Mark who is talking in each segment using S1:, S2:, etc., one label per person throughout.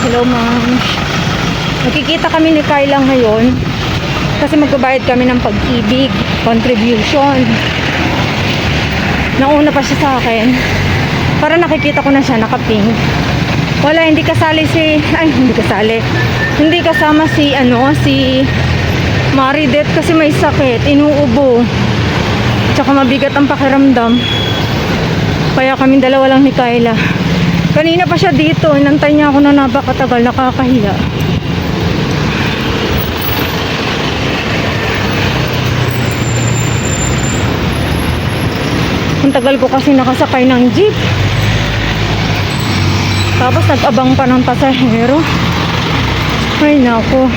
S1: Hello, ma'am. Nakikita kami ni Kyla ngayon kasi magbabayad kami ng pag-ibig contribution. Nauna pa siya sa akin. Para nakikita ko na siya, naka-pink. Wala, hindi kasali si... Ay, hindi kasali. Hindi kasama si, si Maridet kasi may sakit. Inuubo. Tsaka mabigat ang pakiramdam. Kaya kami dalawa lang ni Kyla. Kanina pa siya dito. Inantay niya ako na napakatagal. Nakakahiya. Ang tagal ko kasi nakasakay ng jeep. Tapos nag-abang pa ng pasahero. Ay nako.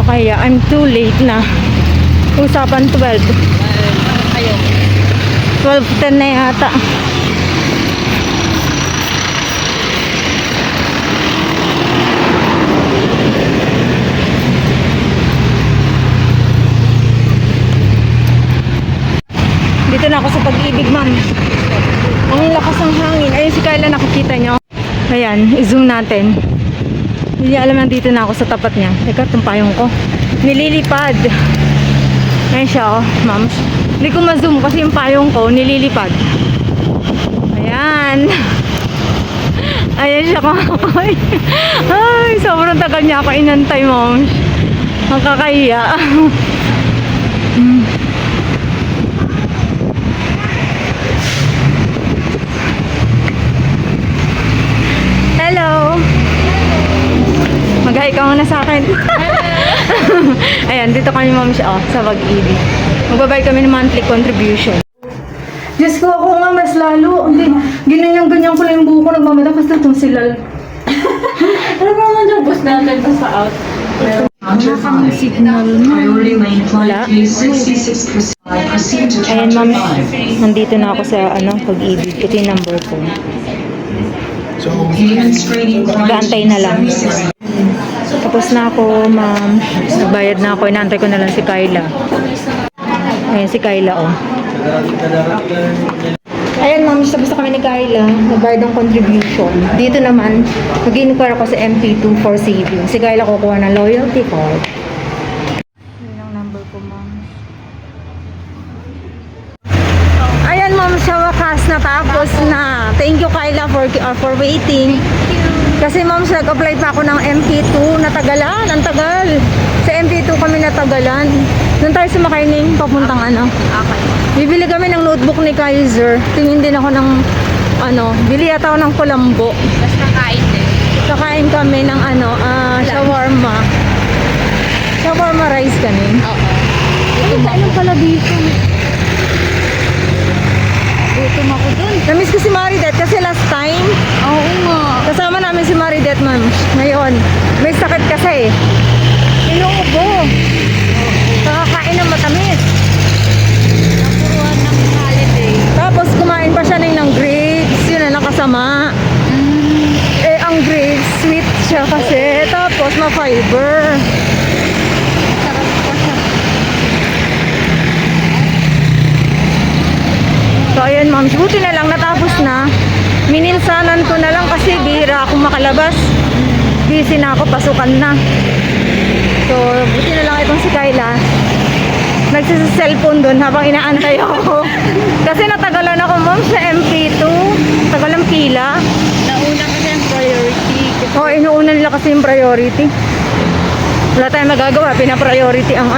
S1: Kaya I'm too late na. Usapan 12. 12:10 na yata. Dito na ako sa pag-ibig, ma'am. Ang lakas ng hangin. Ayun si Kyla, nakikita nyo. Ayan, i-zoom natin. Hindi niya alam na dito na ako sa tapat niya. Teka, itong payong ko. Nililipad. Ayan siya, oh, ma'am. Hindi ko ma-zoom kasi yung payong ko nililipad. Ayan. Ayan siya, kakoy. Ay, sobrang tagal niya ako inantay, ma'am. Ang kakahiya. Hello. Mag-hi ka muna sa akin. Ayan, dito kami, ma'am, siya, oh, sa pag-ibig. Magbabay kami ng monthly contribution. Diyos ko, ako nga mas lalo. Ganyan-ganyan ko lang yung buko. Nagmamadakas na itong silal.
S2: Ano ba naman yung bus natin pa sa out?
S1: Wala kaming signal na. Wala. Ayan, ma'am. Nandito na ako sa pag-ibig. Ito yung number ko. Nag-aantay na lang. Tapos na ako, ma'am. Nagbayad na ako. Inaantay ko na lang si Kyla. Ayan si Kyla, oh. Ayan, ma'am. Basta kami ni Kyla. Nagbayad ng contribution. Dito naman, mag-inquire ako sa MP2 for saving. Si Kyla kukuha ng loyalty card. Ayan ang number ko, ma'am. Ayan, ma'am. Sa wakas, natapos na. Thank you, Kyla, for waiting. Kasi, ma'am, nag-apply pa ako ng MP2. Natagalan. Ang tagal. Sa MP2 kami natagalan. Doon tayo sumakay ng papuntang
S2: Okay.
S1: Bibili kami ng notebook ni Kaiser. Tingin din ako ng bili yata ako ng kulambo.
S2: Tapos nakain din.
S1: Kakain kami ng shawarma. Shawarma rice kanin.
S2: Oo.
S1: Ano pala dito?
S2: Gutom ako dun.
S1: Namiss ko si Maridet kasi last time,
S2: Oo nga.
S1: kasama namin si Maridet, ma'am. Ngayon, may sakit kasi. Inuubo. Kakakain ng matamis.
S2: Napuruan ng holiday.
S1: Tapos kumain pa siya ng grapes. Yun na nakasama. Ang grapes, sweet siya kasi. Tapos ma-fiber.
S2: Sarap pa siya.
S1: So ayan, ma'am, buti na lang natapos na. Mininsanan ko na lang kasi bihira akong makalabas. Busy na ako, pasukan na. So buti na lang itong si Kyla. Nagsisa-cellphone doon habang inaantay ako. Kasi natagalan ako, ma'am, sa MP2. Tagal ang pila.
S2: Nauna kasi ang priority.
S1: Oo, inuuna nila kasi yung priority. Wala tayong magagawa, pina-priority ang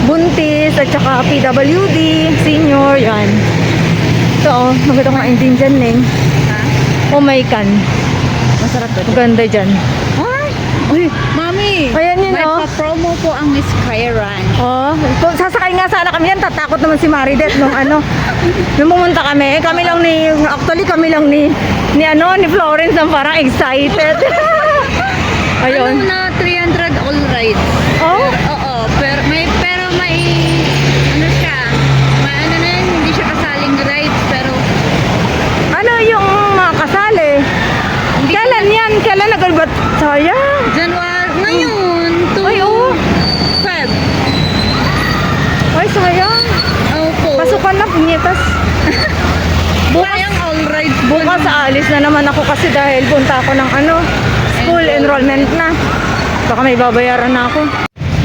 S1: buntis at saka PWD, senior, yan. So, maganda kumain din dyan, Neng.
S2: Ha?
S1: Oh my God.
S2: Masarap ba?
S1: Maganda dyan.
S2: Ay! Uy, mami!
S1: Ayan yun,
S2: may
S1: oh.
S2: pa-promo po ang Miss Kyran.
S1: Oh, sasakay nga sana kami yan. Tatakot naman si Maridet nung nung pumunta kami. Actually kami lang ni Florence na parang excited. Ayun.
S2: Ano na 300 all rides.
S1: Oh?
S2: Oo, pero may siya. May na yun, hindi siya kasaling rides, pero
S1: Ano yung mga kasali? Kailan yan? Kailan nag-albat? Sayang.
S2: January ngayon to
S1: Ay, oh.
S2: Feb.
S1: Ay, sayang.
S2: Opo.
S1: Pasukan na, punyetas.
S2: Sayang all rides.
S1: Bukas Tapos aalis na naman ako kasi dahil punta ako ng school enrollment na. Baka may babayaran na ako.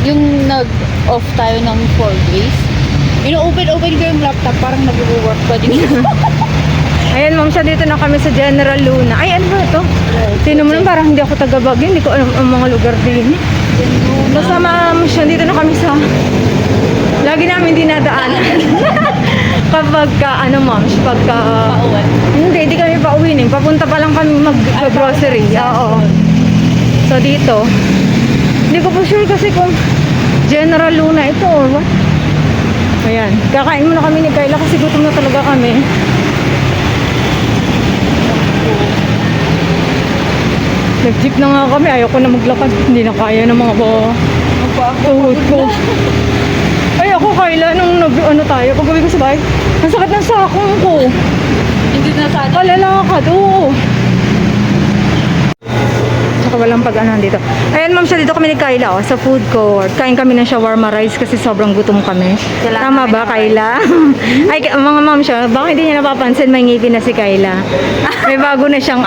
S2: Yung nag-off tayo ng 4 days, ino-open ko yung laptop, parang nag-work pa din.
S1: Ayan, ma'am, siya dito na kami sa General Luna. Ay, ano ba ito? Sino mo naman, parang hindi ako taga Baguio. Hindi ko alam ang mga lugar din. Basta, ma'am, siya dito na kami sa... Lagi namin dinadaanan. Kapag ka, ma'am, pagka...
S2: Pauwi.
S1: Hindi kami pauwi. Papunta pa lang kami mag-grocery. Oo. So, dito. Hindi ko po sure kasi kung General Luna ito or what. Ayan. Kakain muna kami ni Kayla kasi gutom na talaga kami. Nag-jeep na nga kami. Ayaw ko na maglakad. Hindi na kaya ng mga tuhod ko. Ay, ako, Kayla, nung tayo, pag-gabi ko sa bahay, ang sakit ng sakong ko.
S2: Hindi na sana.
S1: Palalakad, oo. Saka walang dito. Ayan, ma'am, siya dito kami ni Kayla, sa food court. Kain kami ng shawarma rice kasi sobrang gutom kami. Tama ba, Kayla? Ay, mga ma'am siya, baka hindi niya napapansin, may ngipin na si Kayla. May bago na siyang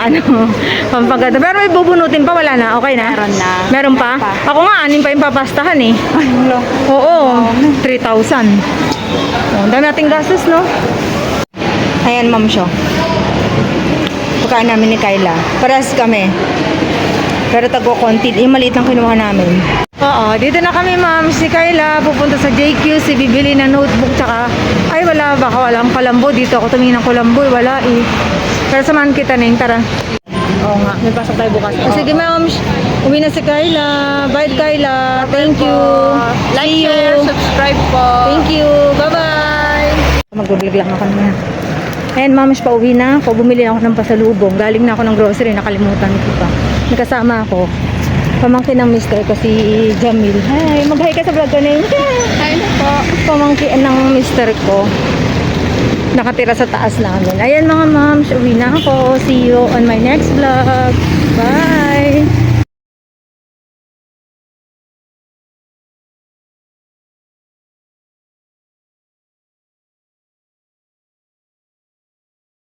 S1: pampaganda. Pero may bubunutin pa, wala na, okay na?
S2: Meron na.
S1: Meron pa? Ako nga, anin pa yung papastahan eh.
S2: Ay, wala.
S1: Oo, 3,000. Oh, dami nating gastos, no? Ayan, ma'am siya. Pagkain namin ni Kayla. Paras kami. Pero tagko-konti. Yung maliit lang kinuha namin. Oo, dito na kami, ma'am. Si Kayla pupunta sa JQ. Si bibili na notebook. Tsaka, ay wala. Baka walang kalambo. Dito ako tumingin ng kalambo. Wala eh. Pero samahan kita na yun. Tara. Oo nga. May pasok tayo bukas. Sige, ma'am. Uwi na si Kayla. Bye, Kayla. Thank you.
S2: Like,
S1: See you.
S2: share, subscribe po.
S1: Thank you. Bye-bye. Mag-vlog lang ako na. Ayan, ma'am, pauwi na ako. Bumili ako ng pasalubong. Galing na ako ng grocery. Nakalimutan ko pa. May kasama ako. Pamangkin ng mister ko si Jamil. Hi, mag-hi ka sa vlog ko na yun.
S2: Hi na po.
S1: Pamangkin ng mister ko. Nakatira sa taas namin. Ayan mga ma'am, uwi na ako. See you on my next vlog. Bye!